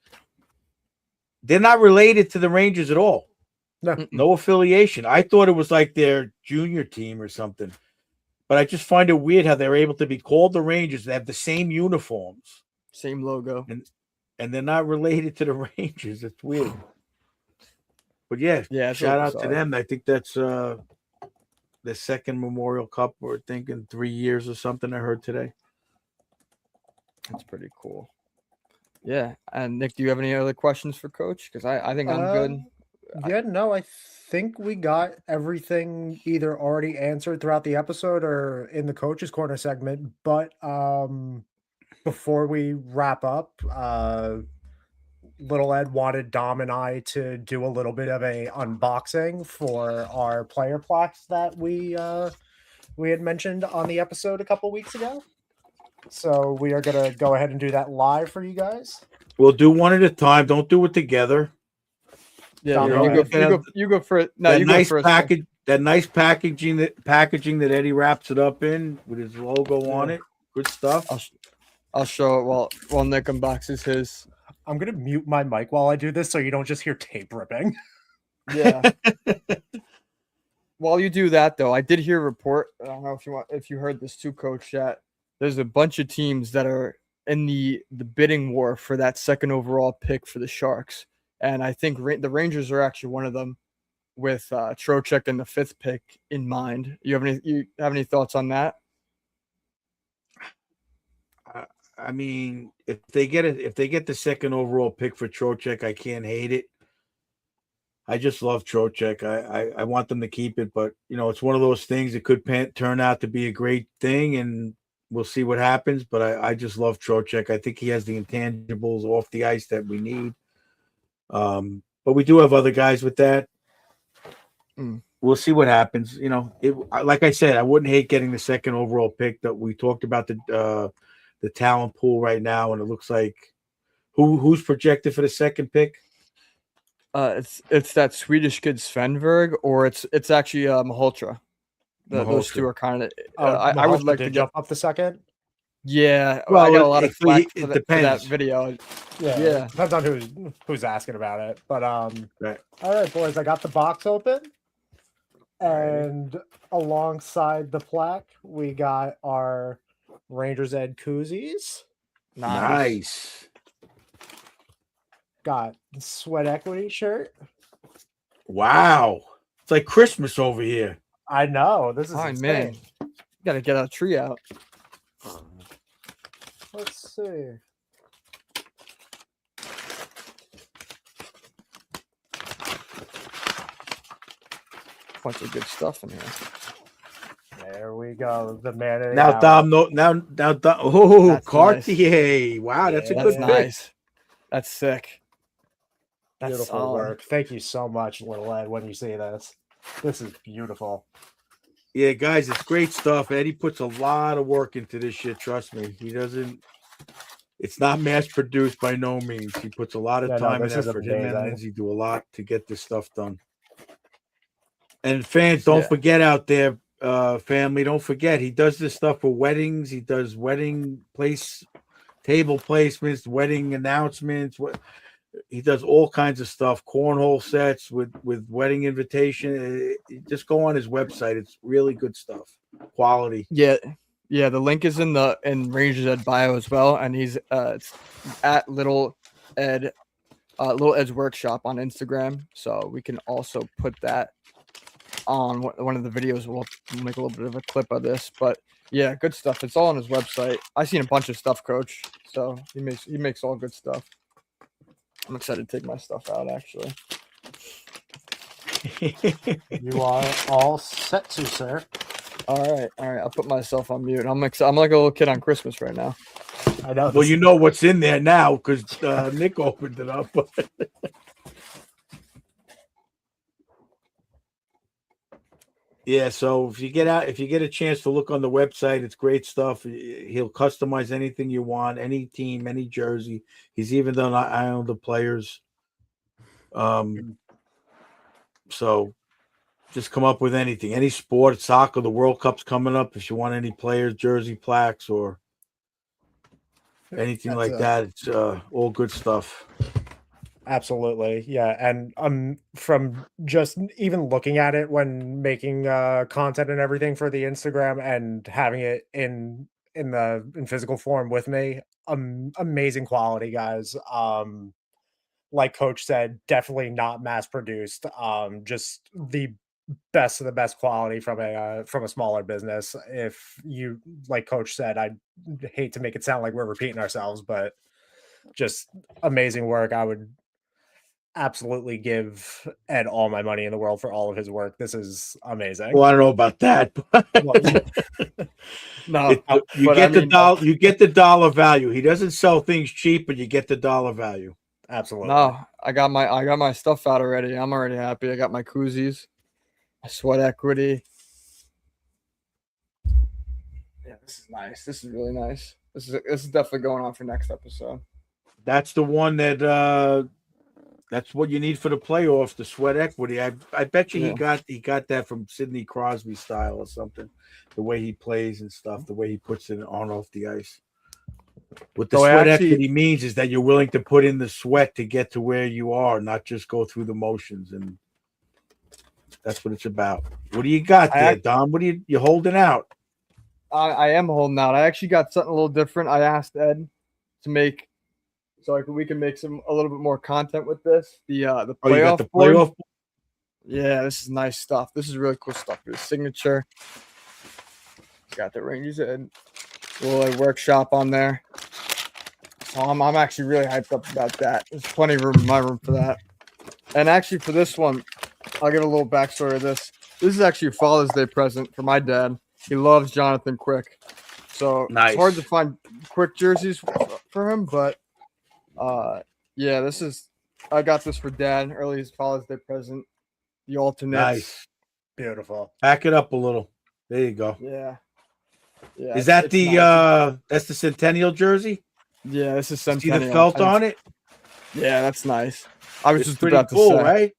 They're not related to the Rangers at all. No affiliation. I thought it was like their junior team or something. But I just find it weird how they're able to be called the Rangers. They have the same uniforms, same logo, and they're not related to the Rangers. It's weird. But yeah, shout out to them. I think that's the second Memorial Cup, or I think in 3 years or something. I heard today. That's pretty cool. Yeah, and Nick, do you have any other questions for Coach? Because I think I'm good. Yeah, no, I think we got everything either already answered throughout the episode or in the Coach's Corner segment. But before we wrap up, Little Ed wanted Dom and I to do a little bit of a unboxing for our player plaques that we had mentioned on the episode a couple weeks ago. So we are gonna go ahead and do that live for you guys. We'll do one at a time. Don't do it together. Yeah, you go for it. No, you go first. That nice packaging that Eddie wraps it up in with his logo on it. Good stuff. I'll show it while Nick unboxes his. I'm gonna mute my mic while I do this so you don't just hear tape ripping. Yeah. While you do that, though, I did hear a report. I don't know if you heard this too, Coach. That there's a bunch of teams that are in the bidding war for that second overall pick for the Sharks, and I think the Rangers are actually one of them, with Trocheck and the 5th pick in mind. You have any thoughts on that? I mean, if they get the second overall pick for Trocheck, I can't hate it. I just love Trocheck. I want them to keep it, but it's one of those things. It could turn out to be a great thing, and we'll see what happens. But I just love Trocheck. I think he has the intangibles off the ice that we need. But we do have other guys with that. We'll see what happens. Like I said, I wouldn't hate getting the second overall pick. That we talked about the talent pool right now, and it looks like who's projected for the second pick. It's that Swedish kid Svenberg, or it's actually Malhotra. Those two are kind of. I would like to jump up the second. Yeah, well, I got a lot of flack for that video. Yeah, depends on who's asking about it. But right. All right, boys, I got the box open, and alongside the plaque, we got our Rangers Ed koozies. Nice. Got Sweat Equity shirt. Wow, it's like Christmas over here. I know, this is insane. Man, you gotta get a tree out. Let's see. Bunch of good stuff in here. There we go. The man. In Now, Dom. Now, Dom. Oh, That's Cartier. Nice. Wow, that's a good pick. Nice. That's sick. That's beautiful solid work. Thank you so much, Little Ed, when you see this. This is beautiful. Yeah, guys, it's great stuff. Eddie puts a lot of work into this shit. Trust me, he doesn't. It's not mass produced by no means. He puts a lot of Yeah, no, time and this is effort. Him and amazing. Lindsay do a lot to get this stuff done. And fans, don't Yeah. forget out there, family, don't forget he does this stuff for weddings. He does wedding table placements, wedding announcements. He does all kinds of stuff, cornhole sets with wedding invitation. Just go on his website. It's really good stuff, quality. Yeah, the link is in Ranger's Ed bio as well, and he's it's at Little Ed's Workshop on Instagram. So we can also put that on one of the videos. We'll make a little bit of a clip of this, but yeah, good stuff. It's all on his website. I've seen a bunch of stuff, Coach. So he makes all good stuff. I'm excited to take my stuff out, actually. You are all set to, sir. All right. I'll put myself on mute. I'm like a little kid on Christmas right now. I know. Well, you know what's in there now because Nick opened it up. Yeah, so if you get a chance to look on the website, it's great stuff. He'll customize anything you want, any team, any jersey. He's even done Islander players. So just come up with anything, any sport, soccer. The World Cup's coming up. If you want any players, jersey plaques, or anything like that, it's all good stuff. Absolutely. Yeah. And from just even looking at it when making content and everything for the Instagram and having it in physical form with me, amazing quality, guys. Like Coach said, definitely not mass produced. Just the best of the best quality from a smaller business. If you, like Coach said, I hate to make it sound like we're repeating ourselves, but just amazing work. I would absolutely give Ed all my money in the world for all of his work. This is amazing. Well, I don't know about that. No, You get the dollar value. He doesn't sell things cheap, but you get the dollar value. Absolutely. No, I got my stuff out already. I'm already happy. I got my koozies, my sweat equity. Yeah, this is nice. This is really nice. This is definitely going on for next episode. That's the one that that's what you need for the playoffs, the sweat equity. I bet you he got that from Sidney Crosby style or something. The way he plays and stuff, the way he puts it on off the ice. What the sweat equity means is that you're willing to put in the sweat to get to where you are, not just go through the motions. And that's what it's about. What do you got there, Dom? What are you holding out? I am holding out. I actually got something a little different. I asked Ed to make so we can make a little bit more content with this. The playoff. You got the playoff board? Yeah, this is nice stuff. This is really cool stuff. His signature. He's got the Rangers and little workshop on there. So I'm actually really hyped up about that. There's plenty of room in my room for that. And actually for this one, I'll give a little backstory of this. This is actually a Father's Day present for my dad. He loves Jonathan Quick. So nice. It's hard to find Quick jerseys for him, but yeah, I got this for Dad early his Father's Day present. The alternates. Nice. Beautiful. Back it up a little. There you go. Yeah. Is that nice. That's the Centennial jersey? Yeah, this is Centennial. See the felt on it? Yeah, that's nice. I was just about to cool, say, right?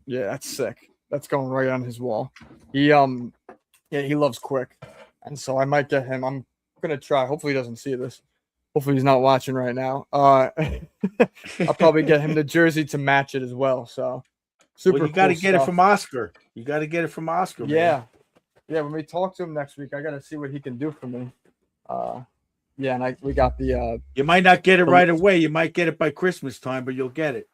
Yeah, that's sick. That's going right on his wall. He loves Quick, and so I might get him. I'm gonna try. Hopefully, he doesn't see this. Hopefully, he's not watching right now. I'll probably get him the jersey to match it as well. So, super. Well, you got to get it from Oscar. You got to get it from Oscar. Yeah, man. When we talk to him next week, I got to see what he can do for me. Yeah, and we got the. You might not get it right away. You might get it by Christmas time, but you'll get it.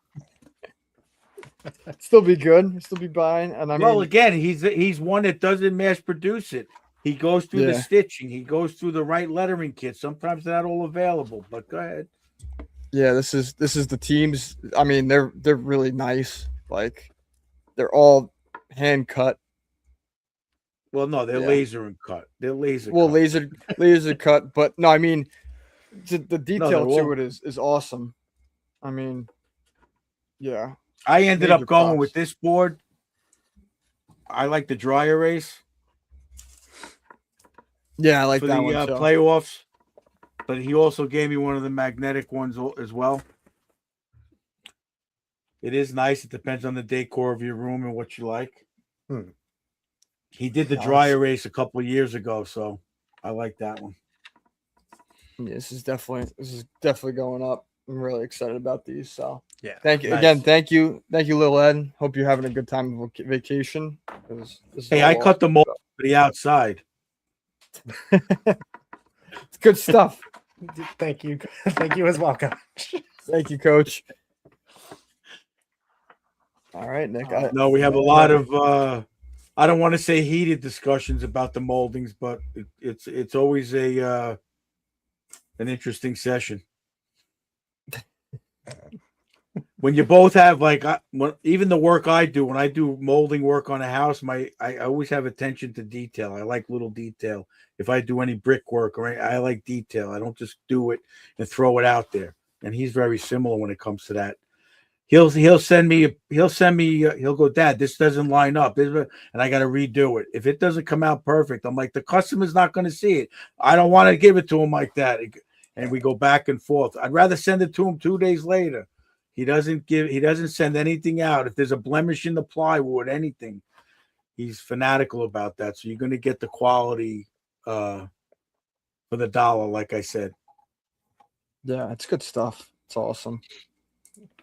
Still be good. Still be buying. And again, he's one that doesn't mass produce it. He goes through the stitching. He goes through the right lettering kit. Sometimes they're not all available, but go ahead. Yeah, this is the teams. I mean, they're really nice. Like, they're all hand cut. Well, no, they're laser and cut. They're laser. Well, cut. laser cut, but no, I mean, the detail to it is awesome. I mean, yeah. I ended up going with this board I like the dry erase Yeah, I like for that the one too. playoffs, but he also gave me one of the magnetic ones as well. It is nice. It depends on the decor of your room and what you like. Hmm. He did the dry erase a couple of years ago, so I like that one. Yeah, this is definitely going up. I'm really excited about these. So Yeah. thank you nice. again. Thank you, little Ed. Hope you're having a good time of vacation. This is Hey, all I cut the mold awesome for the outside. stuff. It's good stuff. Thank you. Thank you as well, Coach. Thank you, Coach. All right, Nick. No, we have a lot of I don't want to say heated discussions about the moldings, but it's always a an interesting session. When you both have even the work I do, when I do molding work on a house, I always have attention to detail. I like little detail. If I do any brickwork I like detail. I don't just do it and throw it out there. And he's very similar when it comes to that. He'll send me he'll go, Dad, this doesn't line up, and I got to redo it. If it doesn't come out perfect, I'm like, the customer's not going to see it. I don't want to give it to him like that. And we go back and forth. I'd rather send it to him 2 days later. He doesn't send anything out. If there's a blemish in the plywood, anything, he's fanatical about that. So you're going to get the quality for the dollar, like I said. Yeah, it's good stuff. It's awesome.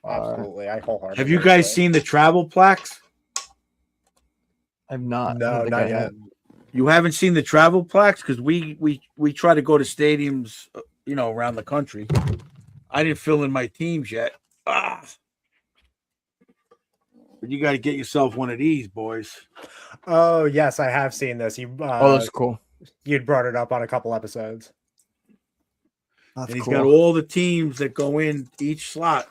Absolutely. I wholeheartedly Have you guys agree. seen the travel plaques? I've not. I No, don't think not I yet. have. You haven't seen the travel plaques? Because we try to go to stadiums, around the country. I didn't fill in my teams yet. But you got to get yourself one of these, boys. Oh, yes, I have seen this. Oh, that's cool. You'd brought it up on a couple episodes. That's And he's cool. got all the teams that go in each slot,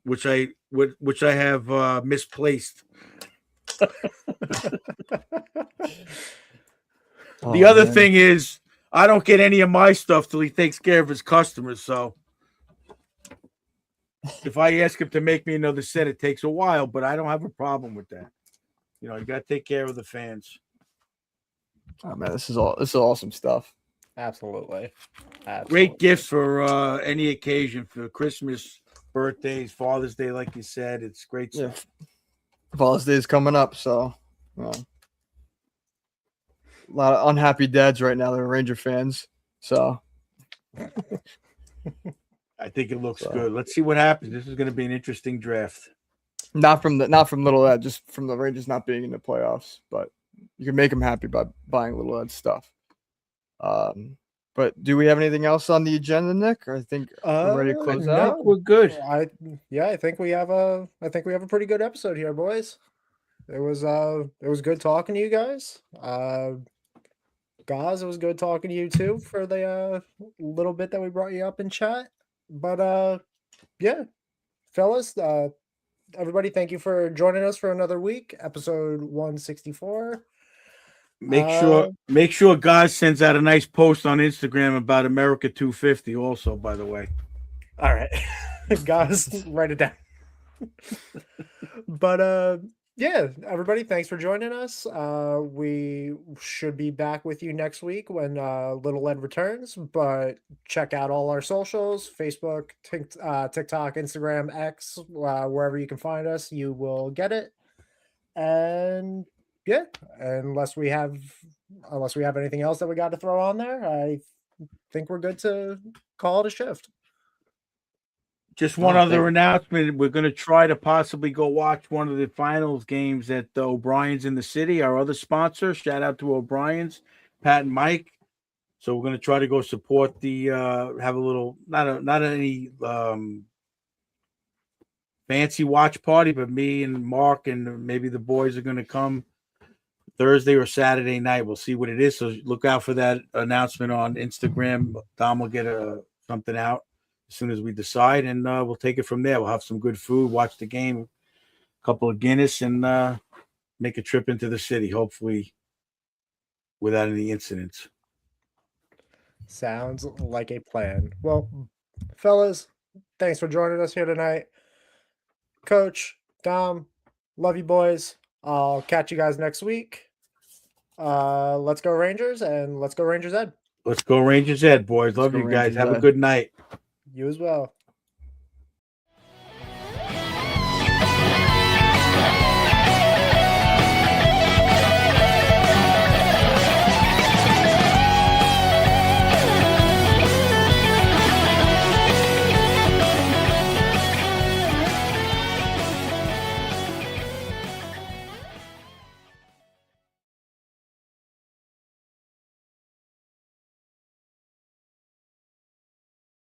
which I have misplaced. The other thing is, I don't get any of my stuff till he takes care of his customers. So if I ask him to make me another set, it takes a while, but I don't have a problem with that. You got to take care of the fans. Oh man, this is awesome stuff. Absolutely. Great gifts for any occasion, for Christmas, birthdays, Father's Day, like you said. It's great stuff. Father's Day is coming up, so a lot of unhappy dads right now. They're Ranger fans, so I think it looks good. Let's see what happens. This is going to be an interesting draft. not from Little Ed, just from the Rangers not being in the playoffs. But you can make them happy by buying Little Ed stuff. But do we have anything else on the agenda, Nick? Or I think we're ready to close out. We're good. I think we have a pretty good episode here, boys. It was good talking to you guys. Gaz, it was good talking to you too for the little bit that we brought you up in chat. But yeah, fellas, everybody, thank you for joining us for another week, episode 164. Make sure Gaz sends out a nice post on Instagram about America 250 also, by the way. All right. Guys, write it down. But yeah, everybody, thanks for joining us. We should be back with you next week when Little Ed returns, but check out all our socials, Facebook, TikTok, Instagram, X, wherever you can find us, you will get it. And yeah, unless we have anything else that we got to throw on there, I think we're good to call it a shift. Just one other announcement. We're going to try to possibly go watch one of the finals games at O'Brien's in the city, our other sponsor. Shout out to O'Brien's, Pat and Mike. So we're going to try to go support the have a little not any fancy watch party, but me and Mark and maybe the boys are going to come Thursday or Saturday night. We'll see what it is. So look out for that announcement on Instagram. Dom will get something out as soon as we decide, and we'll take it from there. We'll have some good food, watch the game, a couple of Guinness, and make a trip into the city, hopefully without any incidents. Sounds like a plan. Well, fellas, thanks for joining us here tonight. Coach, Dom, love you boys. I'll catch you guys next week. Let's go Rangers, and let's go Rangers Ed. Let's go Rangers Ed, boys. Let's Love go you guys. Rangers Have a Ed. good night. You as well.